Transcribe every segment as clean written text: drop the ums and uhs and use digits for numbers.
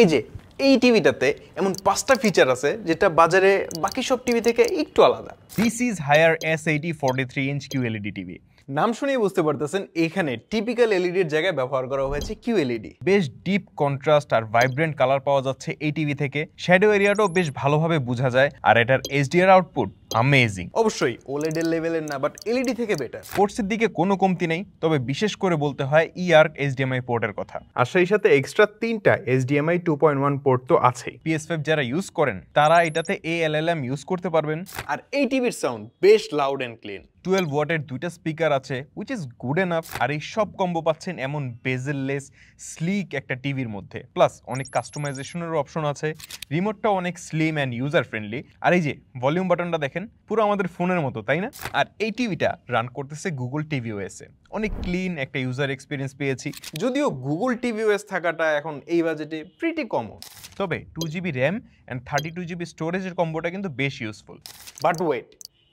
এই যে এই টিভিটাতে এমন 5টা ফিচার আছে যেটা বাজারে বাকি সব টিভি থেকে একটু আলাদা। This is Haier S80 43-inch QLED TV. নাম শুনেই বুঝতে পারতেছেন এখানে টিপিক্যাল এলইডির জায়গায় ব্যবহার করা হয়েছে কিউএলইডি। বেশ ডিপ কন্ট্রাস্ট আর ভাইব্রেন্ট কালার পাওয়া যাচ্ছে এই টিভি থেকে। শ্যাডো এরিয়াটাও বেশ ভালোভাবে বোঝা যায় আর এটার এইচডিআর আউটপুট অ্যামেজিং। অবশ্যই ওলেডের লেভেলের না, বাট এলইডি থেকে বেটার। পোর্টসের দিকে কোনো কমতি নেই, তবে বিশেষ করে বলতে হয় ইআর্ক এইচডিএমআই পোর্টের কথা। আর সেই সাথে এক্সট্রা 3টা HDMI 2.1 পোর্ট তো আছেই। PS5 যারা ইউজ করেন তারা এটাতে ALLM ইউজ করতে পারবেন। আর এই টিভির সাউন্ড বেশ লাউড অ্যান্ড ক্লিন। 12 ওয়াটের 2টা স্পিকার আছে, উইচ ইজ গুড এনাফ। আর এই সব কম্বো পাচ্ছেন এমন বেজেললেস স্লিক একটা টিভির মধ্যে। প্লাস অনেক কাস্টমাইজেশনের অপশন আছে, রিমোটটাও অনেক স্লিম অ্যান্ড ইউজার ফ্রেন্ডলি। আর এই যে ভলিউম বাটনটা দেখেন, পুরো আমাদের ফোনের মতো, তাই না? আর এই টিভিটা রান করতেছে গুগল টিভিওএসে। অনেক ক্লিন একটা ইউজার এক্সপিরিয়েন্স পেয়েছি। যদিও গুগল টিভিওএস থাকাটা এখন এই বাজেটে প্রিটি কমন, তবে 2GB র্যাম অ্যান্ড 32GB স্টোরেজের কম্বোটা কিন্তু বেশ ইউজফুল। বাট ওয়েট,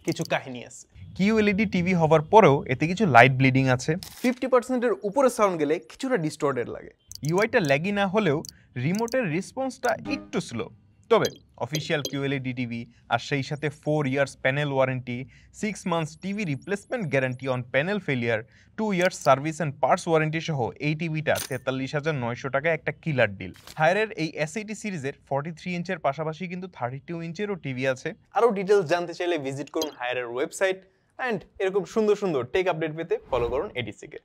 কিছু কাহিনী আছে। কিউএলইডি টিভি হওয়ার পরেও এতে কিছু লাইট ব্লিডিং আছে। 50%-এর উপরে সাউন্ড গেলে কিছুটা ডিস্টর্টেড লাগে। ইউআইটা ল্যাগি না হলেও রিমোটের রেসপন্সটা একটু স্লো। তবে অফিসিয়াল কিউএলইডি টিভি আর সেই সাথে 4 years panel warranty, 6 months TV replacement guarantee on panel failure, 2 years service and parts warranty সহ এই টিভিটা 43,900 টাকা একটা কিলার ডিল। হায়ারের এই S80 সিরিজের 43 ইঞ্চের পাশাপাশি কিন্তু 32 ইঞ্চেরও টিভি আছে। আরও ডিটেলস জানতে চাইলে ভিজিট করুন হায়ারের ওয়েবসাইট, অ্যান্ড এরকম সুন্দর সুন্দর টেক আপডেট পেতে ফলো করুন এডিসিকে।